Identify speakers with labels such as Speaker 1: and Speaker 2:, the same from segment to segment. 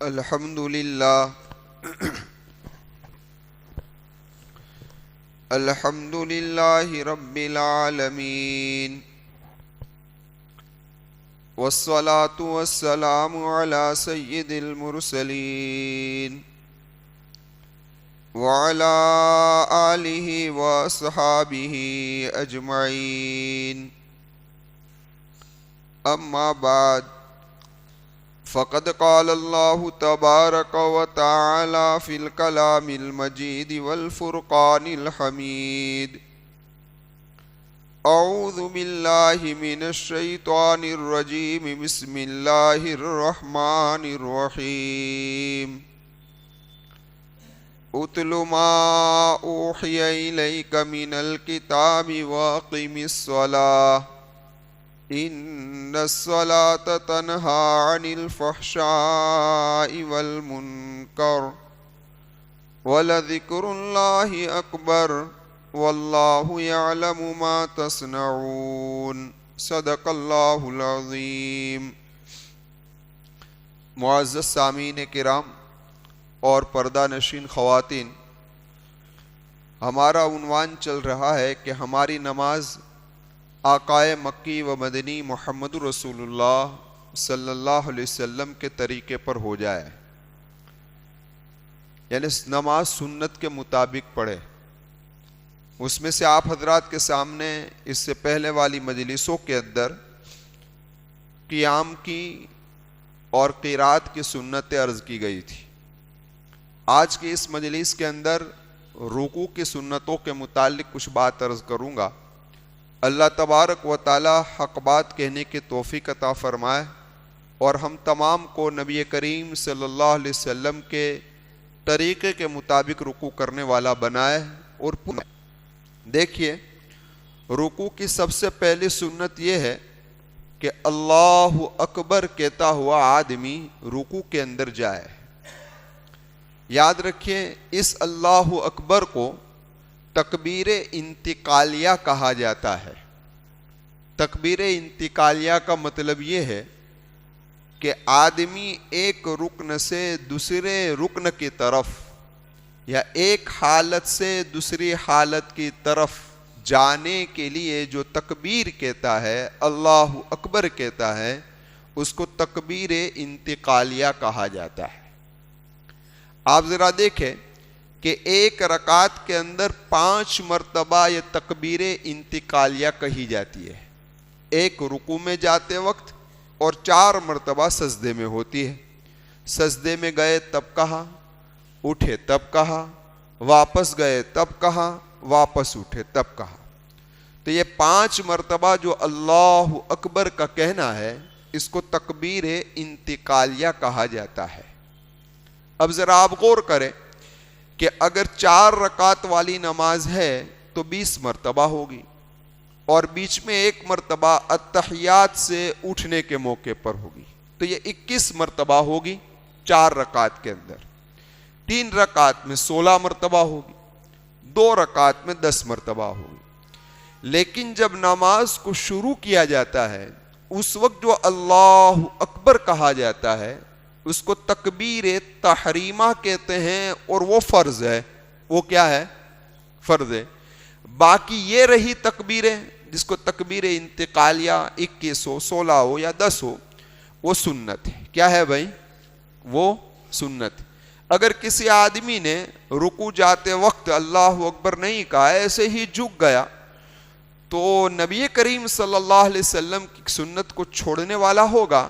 Speaker 1: الحمد للہ الحمد للہ رب العالمین والصلاة والسلام علی سید المرسلین وعلی آلہ واصحابہ اجمعین اما بعد فقد قال اللہ تبارک وتعالی فی الکلام المجید والفرقان الحمید اعوذ باللہ من الشیطان الرجیم بسم اللہ الرحمن الرحیم اتل ما اوحی الیک من الکتاب واقم الصلاة ان الصلاة تنہی عن الفحشاء والمنکر ولذکر اللہ اکبر واللہ یعلم ما تصنعون صدق اللہ العظیم۔ معزز سامعین کرام اور پردہ نشین خواتین، ہمارا عنوان چل رہا ہے کہ ہماری نماز آقائے مکی و مدنی محمد رسول اللہ صلی اللہ علیہ وسلم کے طریقے پر ہو جائے، یعنی نماز سنت کے مطابق پڑھے۔ اس میں سے آپ حضرات کے سامنے اس سے پہلے والی مجلسوں کے اندر قیام کی اور قرات کی سنتیں عرض کی گئی تھی۔ آج کی اس مجلس کے اندر رکوع کی سنتوں کے متعلق کچھ بات عرض کروں گا۔ اللہ تبارک و تعالی حق بات کہنے کی توفیق عطا فرمائے اور ہم تمام کو نبی کریم صلی اللہ علیہ وسلم کے طریقے کے مطابق رکوع کرنے والا بنائے۔ اور دیکھیے، رکوع کی سب سے پہلی سنت یہ ہے کہ اللہ اکبر کہتا ہوا آدمی رکوع کے اندر جائے۔ یاد رکھیے، اس اللہ اکبر کو تکبیر انتقالیہ کہا جاتا ہے۔ تکبیر انتقالیہ کا مطلب یہ ہے کہ آدمی ایک رکن سے دوسرے رکن کی طرف یا ایک حالت سے دوسری حالت کی طرف جانے کے لیے جو تکبیر کہتا ہے، اللہ اکبر کہتا ہے، اس کو تکبیر انتقالیہ کہا جاتا ہے۔ آپ ذرا دیکھیں کہ ایک رکعت کے اندر 5 مرتبہ یہ تکبیر انتقالیہ کہی جاتی ہے، ایک رکوع میں جاتے وقت اور 4 مرتبہ سجدے میں ہوتی ہے۔ سجدے میں گئے تب کہا، اٹھے تب کہا، واپس گئے تب کہا، واپس اٹھے تب کہا۔ تو یہ 5 مرتبہ جو اللہ اکبر کا کہنا ہے، اس کو تکبیر انتقالیہ کہا جاتا ہے۔ اب ذرا آپ غور کریں کہ اگر 4 رکعت والی نماز ہے تو 20 مرتبہ ہوگی، اور بیچ میں 1 مرتبہ التحیات سے اٹھنے کے موقع پر ہوگی، تو یہ 21 مرتبہ ہوگی 4 رکعت کے اندر۔ 3 رکعت میں 16 مرتبہ ہوگی، 2 رکعت میں 10 مرتبہ ہوگی۔ لیکن جب نماز کو شروع کیا جاتا ہے، اس وقت جو اللہ اکبر کہا جاتا ہے، اس کو تکبیر تحریمہ کہتے ہیں، اور وہ فرض ہے۔ وہ کیا ہے؟ فرض ہے۔ باقی یہ رہی تکبیریں، جس کو تکبیر انتقالیہ 21 ہو، 16 ہو یا 10 ہو، وہ سنت ہے۔ کیا ہے بھائی؟ وہ سنت ہے۔ اگر کسی آدمی نے رکوع جاتے وقت اللہ اکبر نہیں کہا، ایسے ہی جھک گیا، تو نبی کریم صلی اللہ علیہ وسلم کی سنت کو چھوڑنے والا ہوگا،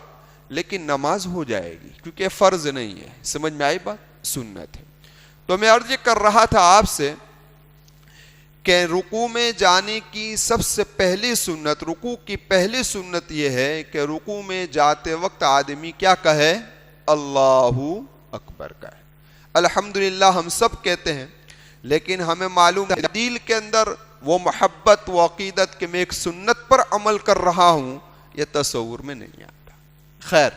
Speaker 1: لیکن نماز ہو جائے گی، کیونکہ فرض نہیں ہے۔ سمجھ میں آئی بات؟ سنت ہے۔ تو میں عرض کر رہا تھا آپ سے کہ رکوع میں جانے کی سب سے پہلی سنت، رکوع کی پہلی سنت یہ ہے کہ رکوع میں جاتے وقت آدمی کیا کہے؟ اللہ اکبر کہے۔ الحمدللہ ہم سب کہتے ہیں، لیکن ہمیں معلوم ہے دل کے اندر وہ محبت و عقیدت کہ میں ایک سنت پر عمل کر رہا ہوں، یہ تصور میں نہیں آتا۔ خیر،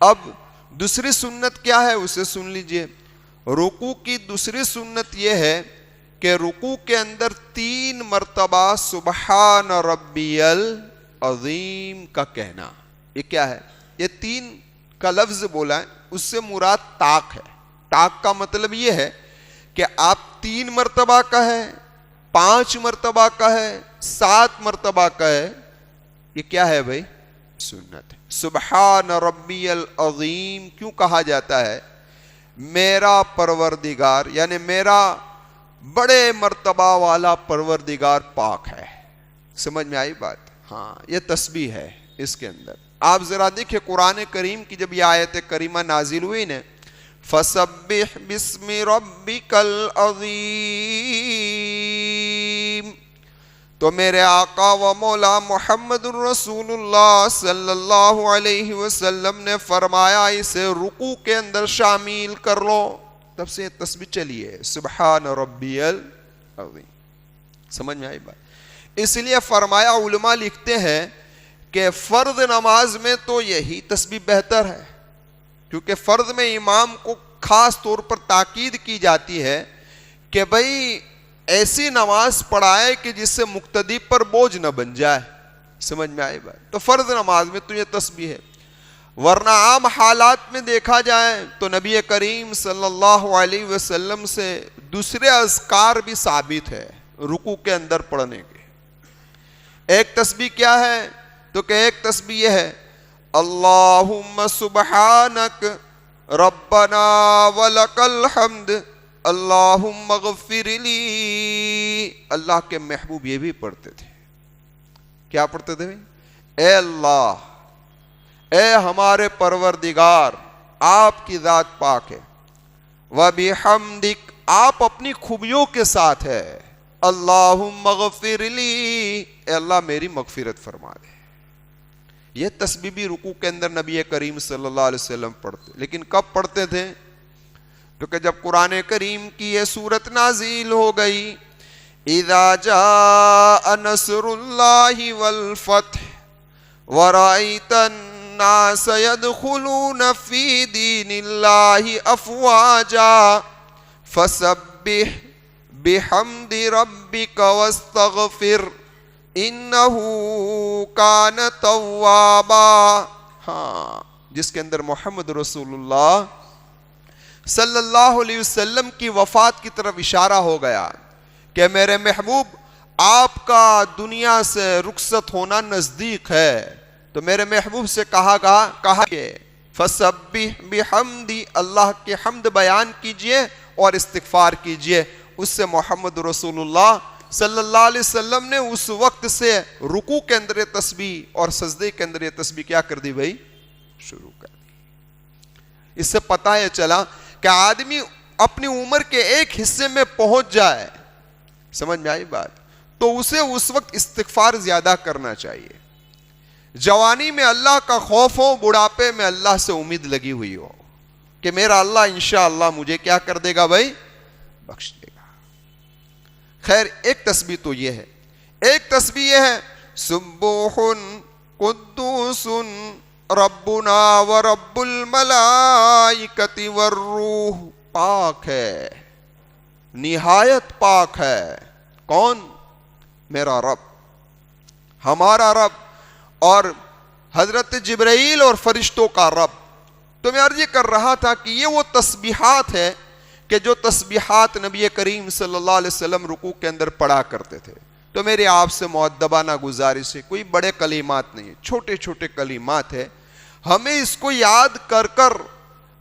Speaker 1: اب دوسری سنت کیا ہے اسے سن لیجئے۔ رکوع کی دوسری سنت یہ ہے کہ رکوع کے اندر 3 مرتبہ سبحان ربی العظیم کا کہنا۔ یہ کیا ہے؟ یہ 3 کا لفظ بولا ہے اس سے مراد طاق ہے. طاق کا مطلب یہ ہے کہ آپ 3 مرتبہ کا ہے, 5 مرتبہ کا ہے, 7 مرتبہ کا ہے, یہ کیا ہے بھائی؟ سنت ہے. سبحان ربی العظیم کیوں کہا جاتا ہے؟ میرا پروردگار یعنی میرا بڑے مرتبہ والا پروردگار پاک ہے. سمجھ میں آئی بات؟ ہاں, یہ تسبیح ہے اس کے اندر. آپ ذرا دیکھیں قرآن کریم کی جب یہ آیت کریمہ نازل ہوئی نا, فَسَبِّحْ بِاسْمِ رَبِّكَ الْعَظِيمِ, تو میرے آقا و مولا محمد الرسول اللہ صلی اللہ علیہ وسلم نے فرمایا اسے رکوع کے اندر شامل کر لو. تب سے تسبیح چلی ہے سبحان ربی العظیم. سمجھ میں آئی بات؟ اس لیے فرمایا, علماء لکھتے ہیں کہ فرض نماز میں تو یہی تسبیح بہتر ہے, کیونکہ فرض میں امام کو خاص طور پر تاکید کی جاتی ہے کہ بھئی ایسی نماز پڑھائے کہ جس سے مقتدی پر بوجھ نہ بن جائے. سمجھ میں آئی بات؟ تو فرض نماز میں تو یہ تسبیح ہے. ورنہ عام حالات میں دیکھا جائے تو نبی کریم صلی اللہ علیہ وسلم سے دوسرے اذکار بھی ثابت ہے رکوع کے اندر پڑھنے کے. ایک تسبیح کیا ہے؟ تو کہ ایک تسبیح یہ ہے, اللہم سبحانک ربنا ولک الحمد اللہم اغفر لی. اللہ کے محبوب یہ بھی پڑھتے تھے. کیا پڑھتے تھے؟ اے اللہ, اے ہمارے پروردگار, آپ کی ذات پاک ہے, وبحمدک, آپ اپنی خوبیوں کے ساتھ ہے, اللہم اغفر لی, اے اللہ میری مغفرت فرما دے. یہ تسبیح بھی رکوع کے اندر نبی کریم صلی اللہ علیہ وسلم پڑھتے. لیکن کب پڑھتے تھے؟ کیونکہ جب قرآن کریم کی یہ سورت نازل ہو گئی, اذا جاء نصر اللہ والفتح ورأیت الناس يدخلون فی دین اللہ افواجا فسبح بحمد ربک واستغفر انہو کان توابا. ہاں, جس کے اندر محمد رسول اللہ صلی اللہ علیہ وسلم کی وفات کی طرف اشارہ ہو گیا کہ میرے محبوب آپ کا دنیا سے رخصت ہونا نزدیک ہے. تو میرے محبوب سے کہا کہ فسبح بحمدی, اللہ کے حمد بیان کیجئے اور استغفار کیجئے. اس سے محمد رسول اللہ صلی اللہ علیہ وسلم نے اس وقت سے رکوع کے اندر یہ تسبیح اور سجدے کے اندر یہ تسبیح کیا کر دی بھائی؟ شروع کر دی. اس سے پتہ یہ چلا کہ آدمی اپنی عمر کے ایک حصے میں پہنچ جائے, سمجھ میں آئی بات, تو اسے اس وقت استغفار زیادہ کرنا چاہیے. جوانی میں اللہ کا خوف ہو, بڑھاپے میں اللہ سے امید لگی ہوئی ہو کہ میرا اللہ انشاءاللہ مجھے کیا کر دے گا بھائی؟ بخش دے گا. خیر, ایک تسبیح تو یہ ہے. ایک تسبیح یہ ہے سبوح قدوس ربنا ورب الملائکۃ والروح. پاک ہے, نہایت پاک ہے. کون؟ میرا رب, ہمارا رب, اور حضرت جبرائیل اور فرشتوں کا رب. تو میں عرض یہ کر رہا تھا کہ یہ وہ تسبیحات ہے کہ جو تسبیحات نبی کریم صلی اللہ علیہ وسلم رکوع کے اندر پڑھا کرتے تھے. تو میرے آپ سے مؤدبانہ گزارش ہے, کوئی بڑے کلمات نہیں, چھوٹے چھوٹے کلمات ہیں. ہمیں اس کو یاد کر کر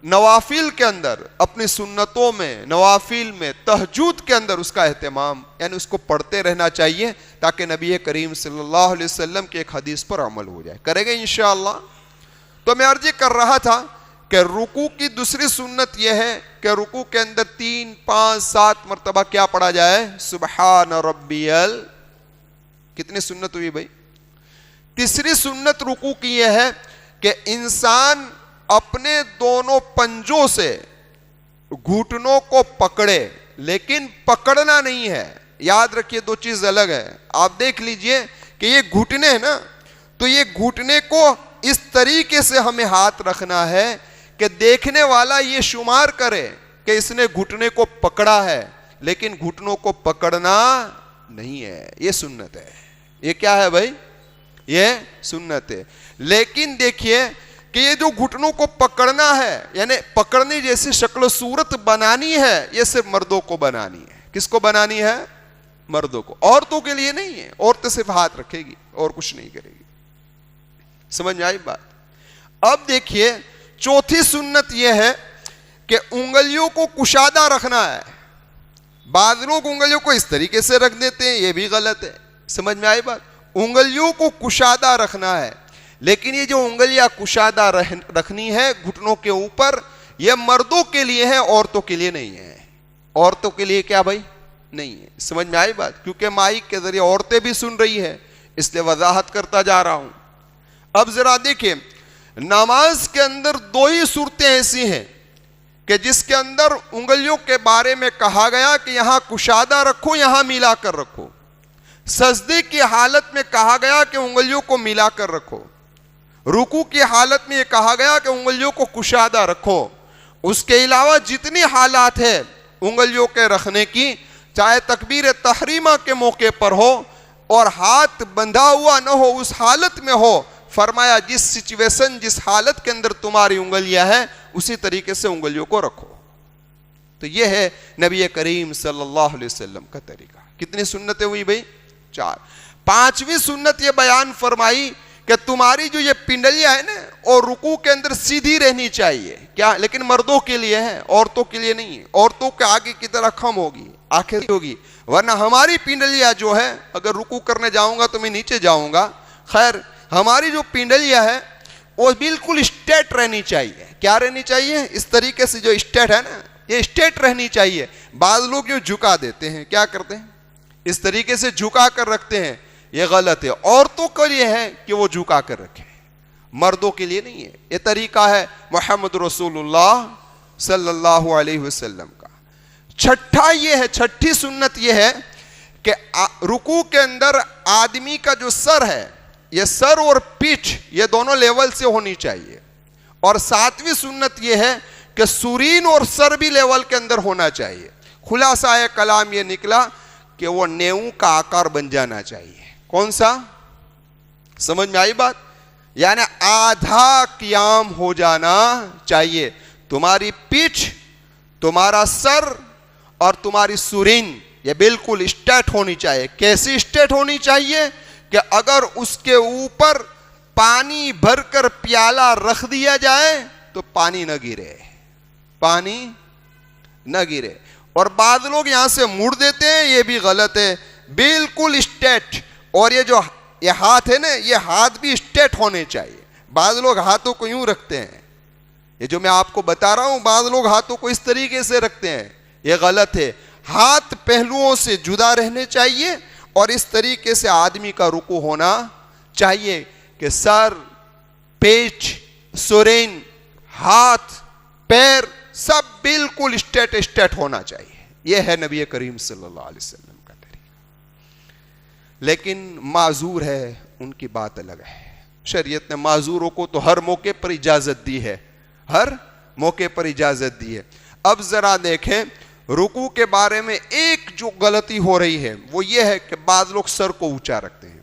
Speaker 1: نوافل کے اندر, اپنی سنتوں میں, نوافل میں, تہجد کے اندر اس کا اہتمام, یعنی اس کو پڑھتے رہنا چاہیے تاکہ نبی کریم صلی اللہ علیہ وسلم کے ایک حدیث پر عمل ہو جائے. کرے گا انشاءاللہ. تو میں عرض کر رہا تھا کہ رکوع کی دوسری سنت یہ ہے کہ رکوع کے اندر 3, 5, 7 مرتبہ کیا پڑھا جائے؟ سبحان ربی کتنی سنت ہوئی بھائی؟ تیسری سنت رکوع کی یہ ہے کہ انسان اپنے دونوں پنجوں سے گھٹنوں کو پکڑے, لیکن پکڑنا نہیں ہے. یاد رکھیے دو چیز الگ ہے. آپ دیکھ لیجئے کہ یہ گھٹنے ہیں نا, تو یہ گھٹنے کو اس طریقے سے ہمیں ہاتھ رکھنا ہے کہ دیکھنے والا یہ شمار کرے کہ اس نے گھٹنے کو پکڑا ہے, لیکن گھٹنوں کو پکڑنا نہیں ہے. یہ سنت ہے. یہ کیا ہے بھائی؟ یہ سنت ہے. لیکن دیکھیے کہ یہ جو گھٹنوں کو پکڑنا ہے یعنی پکڑنے جیسی شکل و صورت بنانی ہے یہ صرف مردوں کو بنانی ہے. کس کو بنانی ہے؟ مردوں کو. عورتوں کے لیے نہیں ہے. عورتیں صرف ہاتھ رکھے گی اور کچھ نہیں کرے گی. سمجھ میں آئی بات؟ اب دیکھیے چوتھی سنت یہ ہے کہ انگلیوں کو کشادہ رکھنا ہے. بعض لوگ انگلیوں کو اس طریقے سے رکھ دیتے ہیں, یہ بھی غلط ہے. سمجھ میں آئی بات؟ انگلیوں کو کشادہ رکھنا ہے, لیکن یہ جو انگلیاں کشادہ رکھنی ہے گھٹنوں کے اوپر, یہ مردوں کے لیے ہے, عورتوں کے لیے نہیں ہے. عورتوں کے لیے کیا بھائی؟ نہیں ہے. سمجھ میں آئی بات؟ کیونکہ مائک کے ذریعے عورتیں بھی سن رہی ہے, اس لیے وضاحت کرتا جا رہا ہوں. اب ذرا دیکھیں, نماز کے اندر دو ہی صورتیں ایسی ہیں کہ جس کے اندر انگلیوں کے بارے میں کہا گیا کہ یہاں کشادہ رکھو, یہاں ملا کر رکھو. سجدے کی حالت میں کہا گیا کہ انگلیوں کو ملا کر رکھو. رکوع کی حالت میں یہ کہا گیا کہ انگلیوں کو کشادہ رکھو. اس کے علاوہ جتنی حالات ہے انگلیوں کے رکھنے کی, چاہے تکبیر تحریمہ کے موقع پر ہو اور ہاتھ بندھا ہوا نہ ہو, اس حالت میں ہو, فرمایا جس سچویشن جس حالت کے اندر تمہاری انگلیاں ہیں اسی طریقے سے انگلیوں کو رکھو. تو یہ ہے نبی کریم صلی اللہ علیہ وسلم کا طریقہ. کتنی سنتیں ہوئی بھائی؟ 4. 5ویں سنت یہ بیان فرمائی کہ تمہاری جو یہ پنڈلیاں ہیں نا اور رکوع کے اندر سیدھی رہنی چاہیے. کیا؟ لیکن مردوں کے لیے ہے, عورتوں کے لیے نہیں ہے. عورتوں کے آگے کی طرح کم ہوگی, آخر ہوگی, ورنہ ہماری پنڈلیاں جو ہے, اگر رکوع کرنے جاؤں گا تو میں نیچے جاؤں گا, خیر ہماری جو پنڈلیاں ہے وہ بالکل اسٹریٹ رہنی چاہیے. کیا رہنی چاہیے؟ اس طریقے سے جو اسٹریٹ ہے نا, یہ اسٹریٹ رہنی چاہیے. بعض لوگ یہ جھکا دیتے ہیں, کیا کرتے ہیں؟ اس طریقے سے جھکا کر رکھتے ہیں, یہ غلط ہے. عورتوں کے لیے ہے کہ وہ جھکا کر رکھیں, مردوں کے لیے نہیں ہے. یہ طریقہ ہے محمد رسول اللہ صلی اللہ علیہ وسلم کا. چھٹا یہ ہے, چھٹی سنت یہ ہے کہ رکوع کے اندر آدمی کا جو سر ہے, یہ سر اور پیٹھ یہ دونوں لیول سے ہونی چاہیے. اور 7ویں سنت یہ ہے کہ سرین اور سر بھی لیول کے اندر ہونا چاہیے. خلاصہ کلام یہ نکلا کہ وہ نیو کا آکار بن جانا چاہیے. کون سا؟ سمجھ میں آئی بات؟ یعنی آدھا قیام ہو جانا چاہیے. تمہاری پیٹھ, تمہارا سر اور تمہاری سرین یہ بالکل اسٹریٹ ہونی چاہیے. کیسی اسٹریٹ ہونی چاہیے کہ اگر اس کے اوپر پانی بھر کر پیالہ رکھ دیا جائے تو پانی نہ گرے, پانی نہ گرے. اور بعض لوگ یہاں سے مڑ دیتے ہیں, یہ بھی غلط ہے. بالکل اسٹریٹ. اور یہ جو یہ ہاتھ ہے نا, یہ ہاتھ بھی اسٹریٹ ہونے چاہیے. بعض لوگ ہاتھوں کو یوں رکھتے ہیں, یہ جو میں آپ کو بتا رہا ہوں, بعض لوگ ہاتھوں کو اس طریقے سے رکھتے ہیں, یہ غلط ہے. ہاتھ پہلوؤں سے جدا رہنے چاہیے اور اس طریقے سے آدمی کا رکوع ہونا چاہیے کہ سر, پیٹھ, سرین, ہاتھ, پیر سب بالکل اسٹریٹ ہونا چاہیے. یہ ہے نبی کریم صلی اللہ علیہ وسلم کا طریقہ. لیکن معذور ہے, ان کی بات الگ ہے. شریعت نے معذوروں کو تو ہر موقع پر اجازت دی ہے, ہر موقع پر اجازت دی ہے. اب ذرا دیکھیں, رکوع کے بارے میں ایک جو غلطی ہو رہی ہے وہ یہ ہے کہ بعض لوگ سر کو اونچا رکھتے ہیں,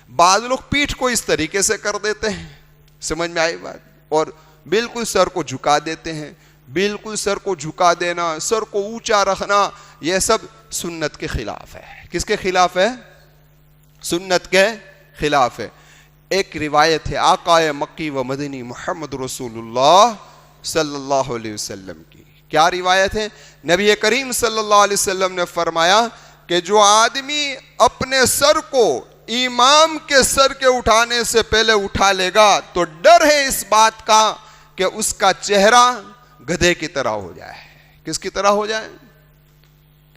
Speaker 1: بعض لوگ پیٹھ کو اس طریقے سے کر دیتے ہیں. سمجھ میں آئی بات؟ اور بالکل سر کو جھکا دیتے ہیں. بالکل سر کو جھکا دینا, سر کو اونچا رکھنا, یہ سب سنت کے خلاف ہے. کس کے خلاف ہے؟ سنت کے خلاف ہے. ایک روایت ہے آقا مکی و مدنی محمد رسول اللہ صلی اللہ علیہ وسلم کی. کیا روایت ہے؟ نبی کریم صلی اللہ علیہ وسلم نے فرمایا کہ جو آدمی اپنے سر کو امام کے سر کے اٹھانے سے پہلے اٹھا لے گا تو ڈر ہے اس بات کا کہ اس کا چہرہ گدھے کی طرح ہو جائے. کس کی طرح ہو جائے؟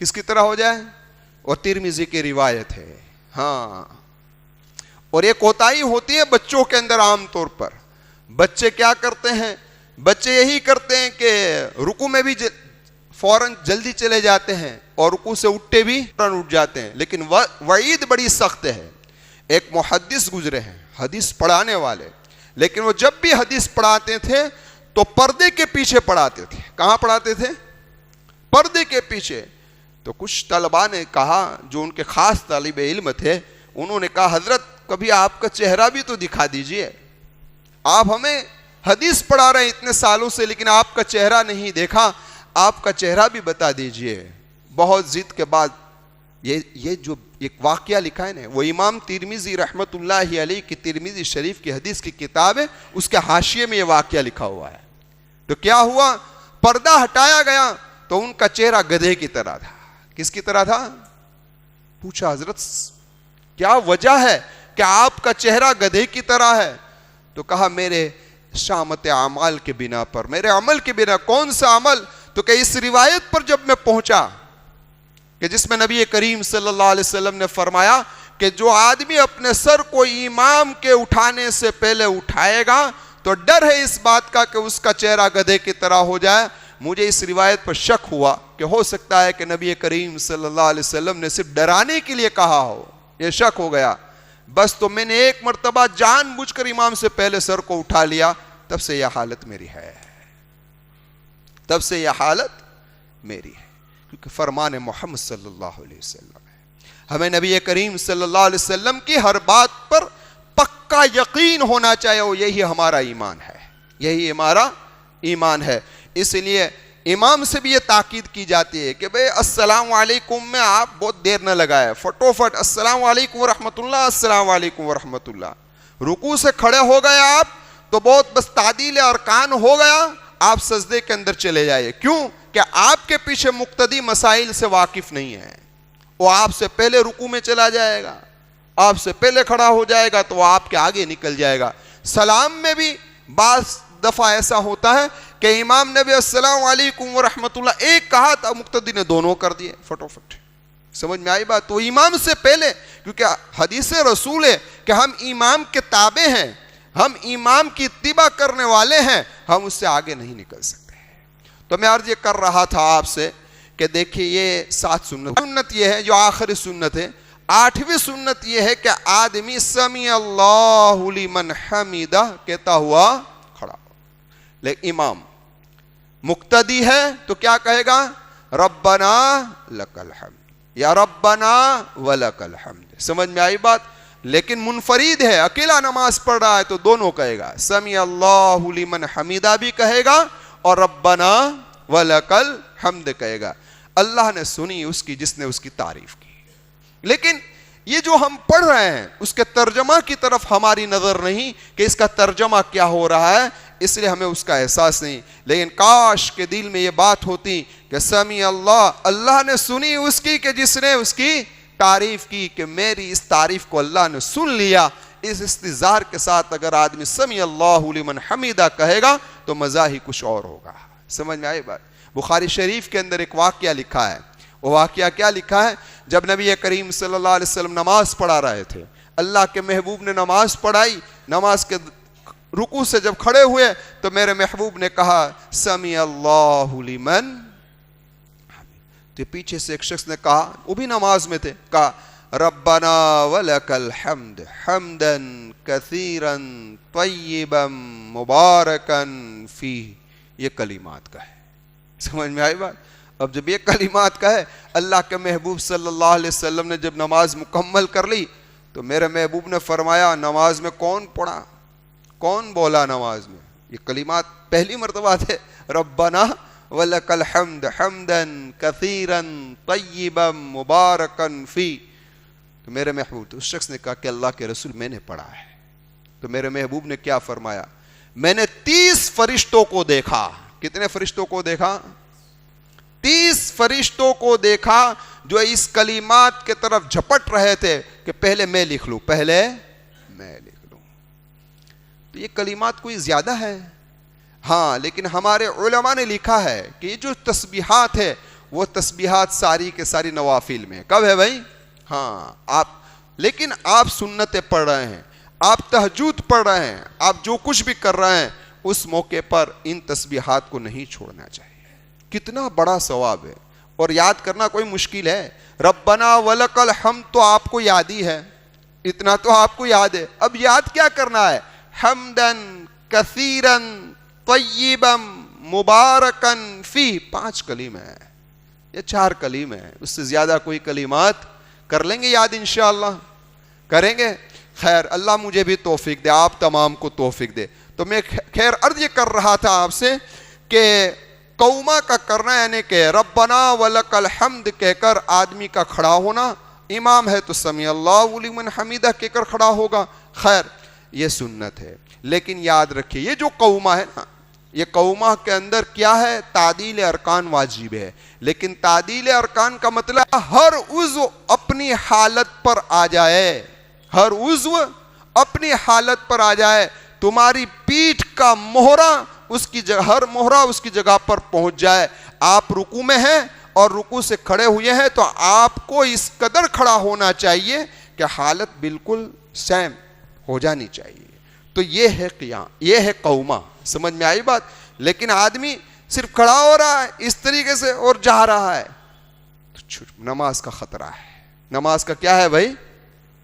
Speaker 1: کس کی طرح ہو جائے؟ اور ترمذی کی روایت ہے. ہاں, اور یہ کوتاہی ہوتی ہے بچوں کے اندر. عام طور پر بچے کیا کرتے ہیں؟ بچے یہی کرتے ہیں کہ رکوع میں بھی فوراً جلدی چلے جاتے ہیں اور رکوع سے اٹھتے بھی فوراً اٹھ جاتے ہیں. لیکن وعید بڑی سخت ہے. ایک محدث گزرے ہیں, حدیث پڑھانے والے, لیکن وہ جب بھی حدیث پڑھاتے تھے تو پردے کے پیچھے پڑھاتے تھے. کہاں پڑھاتے تھے؟ پردے کے پیچھے. تو کچھ طلباء نے کہا, جو ان کے خاص طالب علم تھے, انہوں نے کہا حضرت کبھی آپ کا چہرہ بھی تو دکھا دیجئے, آپ ہمیں حدیث پڑھا رہے ہیں اتنے سالوں سے لیکن آپ کا چہرہ نہیں دیکھا, آپ کا چہرہ بھی بتا دیجئے. بہت ضد کے بعد یہ جو ایک واقعہ لکھا ہے نا, وہ امام ترمذی رحمت اللہ علیہ کی ترمذی شریف کی حدیث کی کتاب ہے, اس کے حاشیے میں یہ واقعہ لکھا ہوا ہے. تو کیا ہوا, پردہ ہٹایا گیا تو ان کا چہرہ گدھے کی طرح تھا. کس کی طرح تھا؟ پوچھا حضرت کیا وجہ ہے کہ آپ کا چہرہ گدھے کی طرح ہے؟ تو کہا میرے شامت اعمال کے بنا پر, میرے عمل کے بنا. کون سا عمل؟ تو کہ اس روایت پر جب میں پہنچا کہ جس میں نبی کریم صلی اللہ علیہ وسلم نے فرمایا کہ جو آدمی اپنے سر کو امام کے اٹھانے سے پہلے اٹھائے گا تو ڈر ہے اس بات کا کہ اس کا چہرہ گدھے کی طرح ہو جائے. مجھے اس روایت پر شک ہوا کہ ہو سکتا ہے کہ نبی کریم صلی اللہ علیہ وسلم نے صرف ڈرانے کے لیے کہا ہو, یہ شک ہو گیا. بس تو میں نے ایک مرتبہ جان بوجھ کر امام سے پہلے سر کو اٹھا لیا, تب سے یہ حالت میری ہے, تب سے یہ حالت میری ہے. کیونکہ فرمان محمد صلی اللہ علیہ وسلم ہے. ہمیں نبی کریم صلی اللہ علیہ وسلم کی ہر بات پر پکا یقین ہونا چاہیے, وہ یہی ہمارا ایمان ہے, یہی ہمارا ایمان ہے. اس لیے امام سے بھی یہ تاکید کی جاتی ہے کہ بھئی السلام علیکم میں آپ بہت دیر نہ لگائے, فٹوفٹ السلام علیکم ورحمۃ اللہ, السلام علیکم ورحمۃ اللہ. رکوع سے کھڑے ہو گئے آپ تو بہت بس تعدیل ارکان ہو گیا, آپ سجدے کے اندر چلے جائیے. کیوں کہ آپ کے پیچھے مقتدی مسائل سے واقف نہیں ہے, وہ آپ سے پہلے رکوع میں چلا جائے گا, آپ سے پہلے کھڑا ہو جائے گا تو وہ آپ کے آگے نکل جائے گا. سلام میں بھی بعض دفعہ ایسا ہوتا ہے کہ امام نے بھی السلام علیکم ورحمۃ اللہ ایک کہا تھا, مقتدی نے دونوں کر دیے فٹوفٹ. سمجھ میں آئی بات؟ تو امام سے پہلے, کیونکہ حدیث رسول ہے کہ ہم امام کے تابع ہیں, ہم امام کی اتباع کرنے والے ہیں, ہم اس سے آگے نہیں نکل سکتے. تو میں عرض یہ کر رہا تھا آپ سے کہ دیکھیے یہ 7 سنت یہ ہے جو آخری سنت ہے. 8ویں سنت یہ ہے کہ آدمی سمیع اللہ لمن حمیدہ کہتا ہوا کھڑا ہو. لیکن امام مقتدی ہے تو کیا کہے گا؟ ربنا لک الحمد یا ربنا ولک الحمد. سمجھ میں آئی بات؟ لیکن منفرد ہے, اکیلا نماز پڑھ رہا ہے تو دونوں کہے گا, سمیع اللہ لمن حمیدہ بھی کہے گا اور ربنا ولک الحمد کہے گا. اللہ نے سنی اس کی جس نے اس کی تعریف کی. لیکن یہ جو ہم پڑھ رہے ہیں اس کے ترجمہ کی طرف ہماری نظر نہیں کہ اس کا ترجمہ کیا ہو رہا ہے, اس لیے ہمیں اس کا احساس نہیں. لیکن کاش کے دل میں یہ بات ہوتی کہ سمیع اللہ, اللہ نے سنی اس کی کہ جس نے اس کی تعریف کی, کہ میری اس تعریف کو اللہ نے سن لیا. اس استظہار کے ساتھ اگر آدمی سمیع اللہ لمن حمیدہ کہے گا تو مزہ ہی کچھ اور ہوگا. سمجھ میں آئی بات؟ بخاری شریف کے اندر ایک واقعہ لکھا ہے. وہ واقعہ کیا لکھا ہے؟ جب نبی کریم صلی اللہ علیہ وسلم نماز پڑھا رہے تھے, اللہ کے محبوب نے نماز پڑھائی, نماز کے رکوع سے جب کھڑے ہوئے تو میرے محبوب نے کہا سمیع اللہ لمن. تو پیچھے سے ایک شخص نے کہا, وہ بھی نماز میں تھے, کہا ربنا ولک الحمد حمدا کثیرا طیبا مبارکا فیہ. یہ کلمات کا ہے. سمجھ میں آئی بات؟ اب جب یہ کلمات کا ہے, اللہ کے محبوب صلی اللہ علیہ وسلم نے جب نماز مکمل کر لی تو میرے محبوب نے فرمایا نماز میں کون پڑھا, کون بولا نماز میں یہ کلمات؟ پہلی مرتبہ تھے, ربنا ولک الحمد حمدا کثیرا طیبا مبارکا فی. تو میرے محبوب, تو اس شخص نے کہا کہ اللہ کے رسول میں نے پڑھا ہے. تو میرے محبوب نے کیا فرمایا؟ میں نے 30 فرشتوں کو دیکھا. کتنے فرشتوں کو دیکھا؟ 30 فرشتوں کو دیکھا جو اس کلمات کے طرف جھپٹ رہے تھے کہ پہلے میں لکھ لوں, پہلے میں لکھ لوں. تو یہ کلمات کوئی زیادہ ہے؟ ہاں, لیکن ہمارے علماء نے لکھا ہے کہ یہ جو تسبیحات ہے وہ تسبیحات ساری کے ساری نوافل میں. کب ہے بھائی؟ ہاں آپ, لیکن آپ سنتیں پڑھ رہے ہیں, آپ تہجد پڑھ رہے ہیں, آپ جو کچھ بھی کر رہے ہیں, اس موقع پر ان تسبیحات کو نہیں چھوڑنا چاہیے. کتنا بڑا ثواب ہے, اور یاد کرنا کوئی مشکل ہے. ربنا ولک الحمد تو آپ کو یاد ہی ہے, اتنا تو آپ کو یاد ہے. اب یاد کیا کرنا ہے؟ حمدن کثیرا طیبا مبارکا فی. 5 کلمے ہیں یا 4 کلمے ہیں, اس سے زیادہ کوئی کلمات کر لیں گے یاد انشاءاللہ, کریں گے. خیر, اللہ مجھے بھی توفیق دے, آپ تمام کو توفیق دے. تو میں خیر عرض یہ کر رہا تھا آپ سے کہ قوما کا کرنا یعنی کہ ربنا ولک الحمد کہہ کر آدمی کا کھڑا ہونا، امام ہے تو سمیع اللہ لمن حمیدہ کہہ کر کھڑا ہوگا، خیر یہ سنت ہے۔ لیکن یاد رکھیے یہ جو قوما ہے نا، یہ قوما کے اندر کیا ہے؟ تعدیل ارکان واجب ہے، لیکن تعدیل ارکان کا مطلب ہر عضو اپنی حالت پر آ جائے، ہر عضو اپنی حالت پر آ جائے، تمہاری پیٹھ کا مہرہ اس کی جگہ، ہر مہرہ اس کی جگہ پر پہنچ جائے۔ آپ رکوع میں ہیں اور رکوع سے کھڑے ہوئے ہیں تو آپ کو اس قدر کھڑا ہونا چاہیے کہ حالت بالکل سیم ہو جانی چاہیے۔ تو یہ ہے قیام، یہ ہے قوما، سمجھ میں آئی بات؟ لیکن آدمی صرف کھڑا ہو رہا ہے اس طریقے سے اور جا رہا ہے تو نماز کا خطرہ ہے۔ نماز کا کیا ہے بھائی؟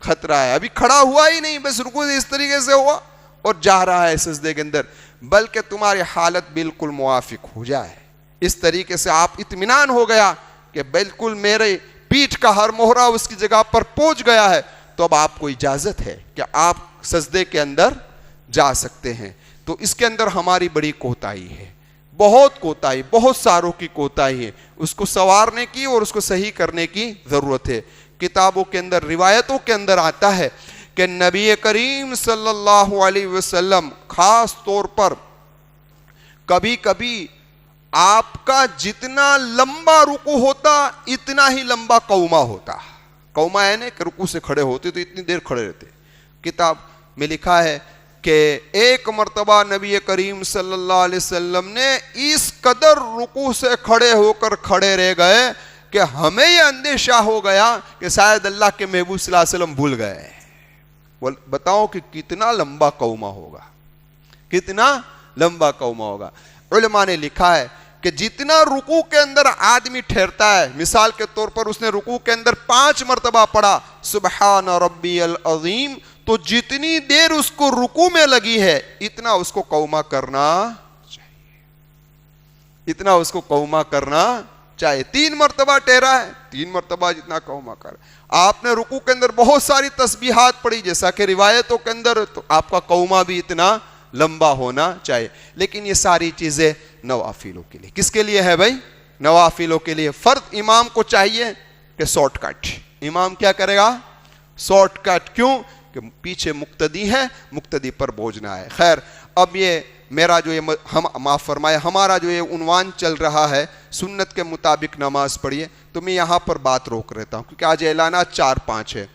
Speaker 1: خطرہ ہے۔ ابھی کھڑا ہوا ہی نہیں، بس رکوع اس طریقے سے ہوا اور جا رہا ہے سجدے کے اندر، بلکہ تمہاری حالت بالکل موافق ہو جائے، اس طریقے سے آپ اطمینان ہو گیا کہ بالکل میرے پیٹھ کا ہر مہرہ اس کی جگہ پر پہنچ گیا ہے، تو اب آپ کو اجازت ہے کہ آپ سجدے کے اندر جا سکتے ہیں۔ تو اس کے اندر ہماری بڑی کوتاہی ہے، بہت کوتاہی، بہت ساروں کی کوتاہی ہے، اس کو سنوارنے کی اور اس کو صحیح کرنے کی ضرورت ہے۔ کتابوں کے اندر، روایتوں کے اندر آتا ہے کہ نبی کریم صلی اللہ علیہ وسلم خاص طور پر کبھی کبھی آپ کا جتنا لمبا رکوع ہوتا اتنا ہی لمبا قوما ہوتا۔ قوما ہے نا کہ رکوع سے کھڑے ہوتے تو اتنی دیر کھڑے رہتے۔ کتاب میں لکھا ہے کہ ایک مرتبہ نبی کریم صلی اللہ علیہ وسلم نے اس قدر رکوع سے کھڑے ہو کر کھڑے رہ گئے کہ ہمیں یہ اندیشہ ہو گیا کہ شاید اللہ کے محبوب صلی اللہ علیہ وسلم بھول گئے۔ بتاؤ کہ کتنا لمبا قوما ہوگا، کتنا لمبا قوما ہوگا۔ علماء نے لکھا ہے کہ جتنا رکوع کے اندر آدمی ٹھہرتا ہے، مثال کے طور پر اس نے رکوع کے اندر 5 مرتبہ پڑھا سبحان ربی العظیم، تو جتنی دیر اس کو رکوع میں لگی ہے اتنا اس کو قوما کرنا چاہیے، اتنا اس کو قوما کرنا چاہیے۔ 3 مرتبہ ٹھہرا ہے، 3 مرتبہ جتنا قوما کر۔ آپ نے رکوع کے اندر بہت ساری تسبیحات پڑھی جیسا کہ روایتوں کے اندر، تو آپ کا قوما بھی اتنا لمبا ہونا چاہیے۔ لیکن یہ ساری چیزیں نوافلوں کے لیے، کس کے لیے ہے بھائی؟ نوافلوں کے لیے۔ فرض امام کو چاہیے کہ شارٹ کٹ، امام کیا کرے گا؟ Short cut. کیوں؟ کہ پیچھے مقتدی ہے، مقتدی پر بوجھ نہ ہے۔ خیر، اب یہ میرا جو یہ معاف فرمائے، ہمارا جو یہ عنوان چل رہا ہے سنت کے مطابق نماز پڑھیے، تو میں یہاں پر بات روک رہتا ہوں کیونکہ آج اعلانات 4-5 ہے۔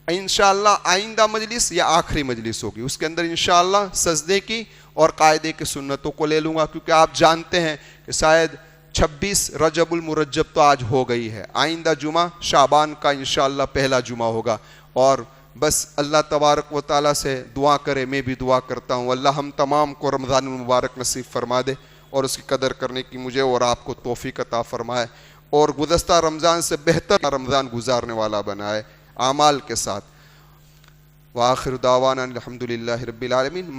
Speaker 1: انشاءاللہ آئندہ مجلس یا آخری مجلس ہوگی، اس کے اندر انشاءاللہ سجدے کی اور قاعدے کی سنتوں کو لے لوں گا، کیونکہ آپ جانتے ہیں کہ شاید 26 رجب المرجب تو آج ہو گئی ہے، آئندہ جمعہ شعبان کا انشاءاللہ پہلا جمعہ ہوگا۔ اور بس اللہ تبارک و تعالیٰ سے دعا کرے، میں بھی دعا کرتا ہوں اللہ ہم تمام کو رمضان المبارک نصیب فرما دے اور اس کی قدر کرنے کی مجھے اور آپ کو توفیق عطا فرمائے، اور گزشتہ رمضان سے بہتر رمضان گزارنے والا بنائے اعمال کے ساتھ۔ وآخر دعوانا الحمدللہ رب العالمین۔